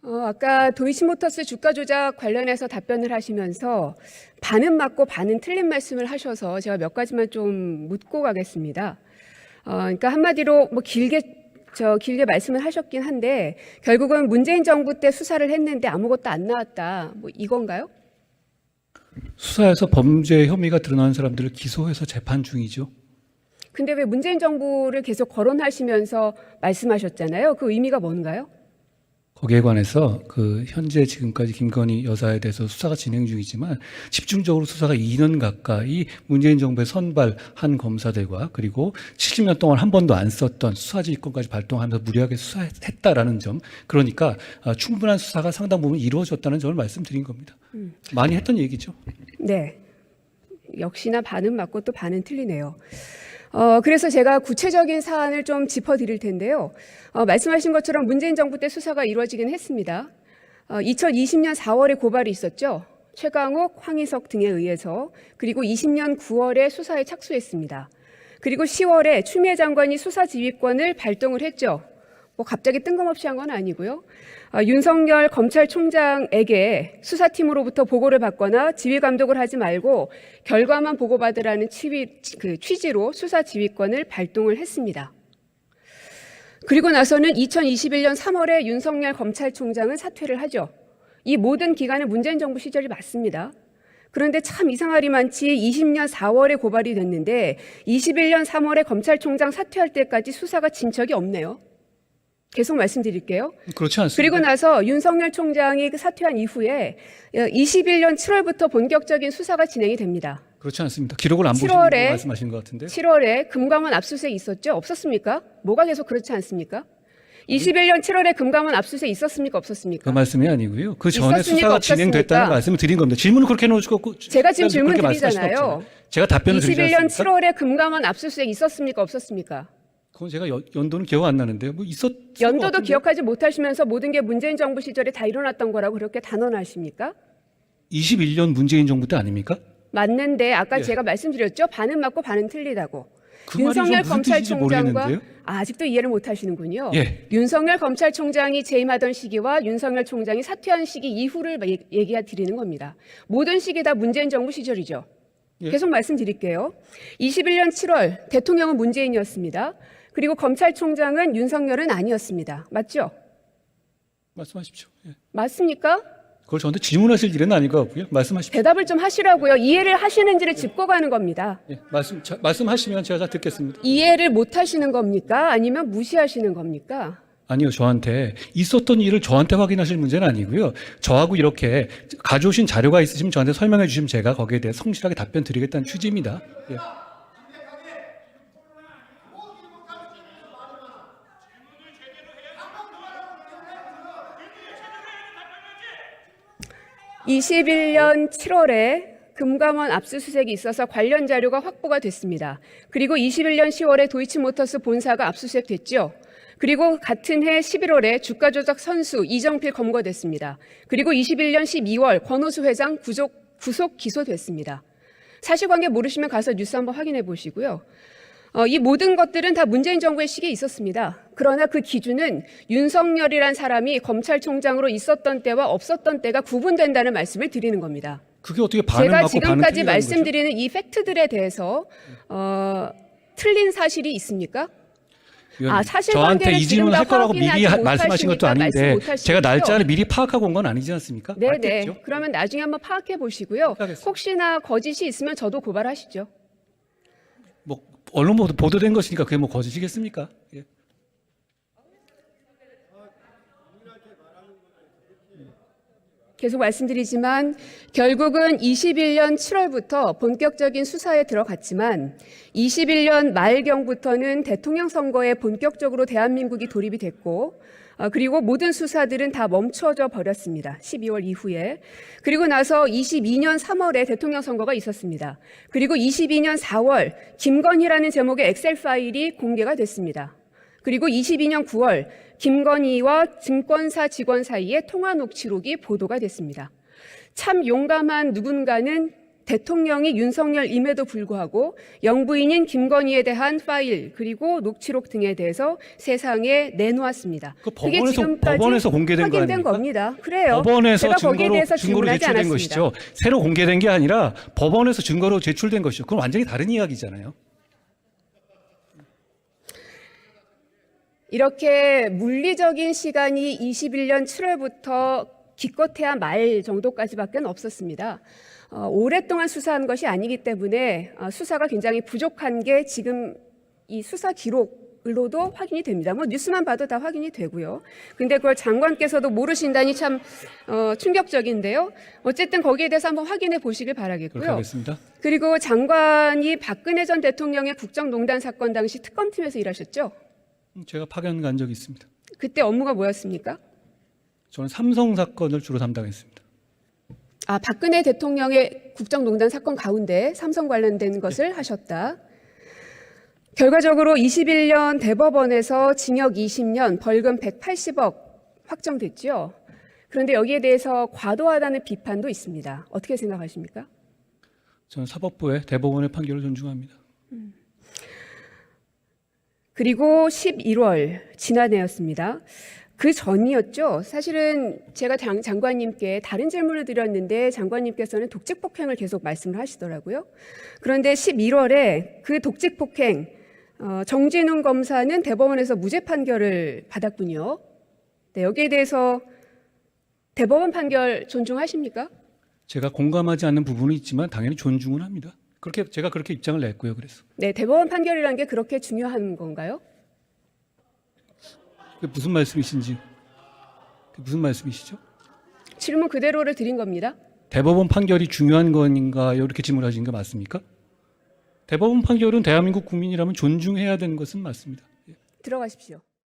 아까 도이치모터스 주가 조작 관련해서 답변을 하시면서 반은 맞고 반은 틀린 말씀을 하셔서 제가 몇 가지만 좀 묻고 가겠습니다. 그러니까 한마디로 뭐 길게 말씀을 하셨긴 한데 결국은 문재인 정부 때 수사를 했는데 아무것도 안 나왔다. 뭐 이건가요? 수사에서 범죄 혐의가 드러난 사람들을 기소해서 재판 중이죠. 근데 왜 문재인 정부를 계속 거론하시면서 말씀하셨잖아요. 그 의미가 뭔가요? 거기에 관해서 현재 지금까지 김건희 여사에 대해서 수사가 진행 중이지만 집중적으로 수사가 2년 가까이 문재인 정부의 선발한 검사들과 그리고 70년 동안 한 번도 안 썼던 수사지휘권까지 발동하면서 무리하게 수사했다라는 점, 그러니까 충분한 수사가 상당 부분 이루어졌다는 점을 말씀드린 겁니다. 많이 했던 얘기죠. 네. 역시나 반은 맞고 또 반은 틀리네요. 그래서 제가 구체적인 사안을 좀 짚어드릴 텐데요. 말씀하신 것처럼 문재인 정부 때 수사가 이루어지긴 했습니다. 2020년 4월에 고발이 있었죠. 최강욱, 황희석 등에 의해서. 그리고 20년 9월에 수사에 착수했습니다. 그리고 10월에 추미애 장관이 수사 지휘권을 발동을 했죠. 뭐 갑자기 뜬금없이 한 건 아니고요. 윤석열 검찰총장에게 수사팀으로부터 보고를 받거나 지휘 감독을 하지 말고 결과만 보고받으라는 취지로 수사 지휘권을 발동을 했습니다. 그리고 나서는 2021년 3월에 윤석열 검찰총장은 사퇴를 하죠. 이 모든 기간은 문재인 정부 시절이 맞습니다. 그런데 참 이상하리만치 20년 4월에 고발이 됐는데 21년 3월에 검찰총장 사퇴할 때까지 수사가 진 적이 없네요. 계속 말씀드릴게요. 그렇지 않습니다. 그리고 나서 윤석열 총장이 사퇴한 이후에 21년 7월부터 본격적인 수사가 진행이 됩니다. 그렇지 않습니다. 기록을 안 보시는 거 말씀하신 것 같은데. 7월에 금감원 압수수색 있었죠? 없었습니까? 뭐가 계속 그렇지 않습니까? 21년 7월에 금감원 압수수색 있었습니까? 없었습니까? 그 말씀이 아니고요. 그 전에 수사가 없었습니까? 진행됐다는 말씀을 드린 겁니다. 질문을 그렇게 해놓으시고 제가 지금 질문 드리잖아요. 제가 답변을 드리지 21년 않습니까? 7월에 금감원 압수수색 있었습니까? 없었습니까? 그건 제가 연도는 기억 안 나는데요. 뭐 연도도 기억하지 못하시면서 모든 게 문재인 정부 시절에 다 일어났던 거라고 그렇게 단언하십니까? 21년 문재인 정부 때 아닙니까? 맞는데 아까 예. 제가 말씀드렸죠. 반은 맞고 반은 틀리다고. 그 말이 윤석열 좀 무슨 뜻인지 검찰총장과 모르겠는데요. 아직도 이해를 못 하시는군요. 예. 윤석열 검찰총장이 재임하던 시기와 윤석열 총장이 사퇴한 시기 이후를 얘기해 드리는 겁니다. 모든 시기 다 문재인 정부 시절이죠. 예. 계속 말씀드릴게요. 21년 7월 대통령은 문재인이었습니다. 그리고 검찰총장은 윤석열은 아니었습니다. 맞죠? 말씀하십시오. 예. 맞습니까? 그걸 저한테 질문하실 일은 아닌 것 같고요. 말씀하십시오. 대답을 좀 하시라고요. 이해를 하시는지를 짚고 가는 겁니다. 예. 말씀하시면 제가 다 듣겠습니다. 이해를 못 하시는 겁니까? 아니면 무시하시는 겁니까? 아니요, 저한테 있었던 일을 저한테 확인하실 문제는 아니고요. 저하고 이렇게 가져오신 자료가 있으시면 저한테 설명해 주시면 제가 거기에 대해 성실하게 답변 드리겠다는 취지입니다. 예. (21년 7월에) 금감원 압수수색이 있어서 관련 자료가 확보가 됐습니다. 그리고 21년 10월에 도이치모터스 본사가 압수수색됐죠. 그리고 같은 해 11월에 주가 조작 선수 이정필 검거됐습니다. 그리고 21년 12월 권오수 회장 구속 기소됐습니다. 사실관계 모르시면 가서 뉴스 한번 확인해 보시고요. 이 모든 것들은 다 문재인 정부의 시기에 있었습니다. 그러나 그 기준은 윤석열이란 사람이 검찰총장으로 있었던 때와 없었던 때가 구분된다는 말씀을 드리는 겁니다. 그게 어떻게 반을 제가 맞고 반은 지금까지 틀리다는 말씀드리는 이 팩트들에 대해서 틀린 사실이 있습니까? 거죠? 사실관계를 저한테 이 지금 질문을 다 할 거라고 미리 확인하지 말씀하신 것도 못하십니까? 말씀 아닌데 못하시죠? 제가 날짜를 미리 파악하고 온 건 아니지 않습니까? 네네. 맞겠죠? 그러면 나중에 한번 파악해 보시고요. 알겠습니다. 혹시나 거짓이 있으면 저도 고발하시죠. 뭐 언론 보도된 것이니까 그게 뭐 거짓이겠습니까? 예. 계속 말씀드리지만 결국은 21년 7월부터 본격적인 수사에 들어갔지만 21년 말경부터는 대통령 선거에 본격적으로 대한민국이 돌입이 됐고 그리고 모든 수사들은 다 멈춰져 버렸습니다. 12월 이후에. 그리고 나서 22년 3월에 대통령 선거가 있었습니다. 그리고 22년 4월 김건희라는 제목의 엑셀 파일이 공개가 됐습니다. 그리고 22년 9월 김건희와 증권사 직원 사이의 통화 녹취록이 보도가 됐습니다. 참 용감한 누군가는 대통령이 윤석열임에도 불구하고 영부인인 김건희에 대한 파일 그리고 녹취록 등에 대해서 세상에 내놓았습니다. 그 그게 법원에서, 지금까지 법원에서 공개된 거 확인된 아닙니까? 겁니다. 그래요. 법원에서 제가 거기에 대해서 증거로 질문하지 제출된 않았습니다. 것이죠. 새로 공개된 게 아니라 법원에서 증거로 제출된 것이죠. 그건 완전히 다른 이야기잖아요. 이렇게 물리적인 시간이 21년 7월부터 기껏해야 말 정도까지밖에 없었습니다. 오랫동안 수사한 것이 아니기 때문에 수사가 굉장히 부족한 게 지금 이 수사 기록으로도 확인이 됩니다. 뭐 뉴스만 봐도 다 확인이 되고요. 근데 그걸 장관께서도 모르신다니 참 충격적인데요. 어쨌든 거기에 대해서 한번 확인해 보시길 그렇게 바라겠고요. 하겠습니다. 그리고 장관이 박근혜 전 대통령의 국정농단 사건 당시 특검팀에서 일하셨죠? 제가 파견 간 적이 있습니다. 그때 업무가 뭐였습니까? 저는 삼성 사건을 주로 담당했습니다. 박근혜 대통령의 국정농단 사건 가운데 삼성 관련된 것을 하셨다. 결과적으로 21년 대법원에서 징역 20년, 벌금 180억 확정됐죠. 그런데 여기에 대해서 과도하다는 비판도 있습니다. 어떻게 생각하십니까? 저는 사법부의 대법원의 판결을 존중합니다. 그리고 11월 지난해였습니다. 그 전이었죠. 사실은 제가 장관님께 다른 질문을 드렸는데 장관님께서는 독직폭행을 계속 말씀을 하시더라고요. 그런데 11월에 그 독직폭행 정진웅 검사는 대법원에서 무죄 판결을 받았군요. 네, 여기에 대해서 대법원 판결 존중하십니까? 제가 공감하지 않는 부분이 있지만 당연히 존중은 합니다. 제가 그렇게 입장을 냈고요. 그래서 네, 대법원 판결이라는 게 그렇게 중요한 건가요? 그게 무슨 말씀이신지, 그게 무슨 말씀이시죠? 질문 그대로를 드린 겁니다. 대법원 판결이 중요한 건가요? 이렇게 질문하신 거 맞습니까? 대법원 판결은 대한민국 국민이라면 존중해야 되는 것은 맞습니다. 들어가십시오.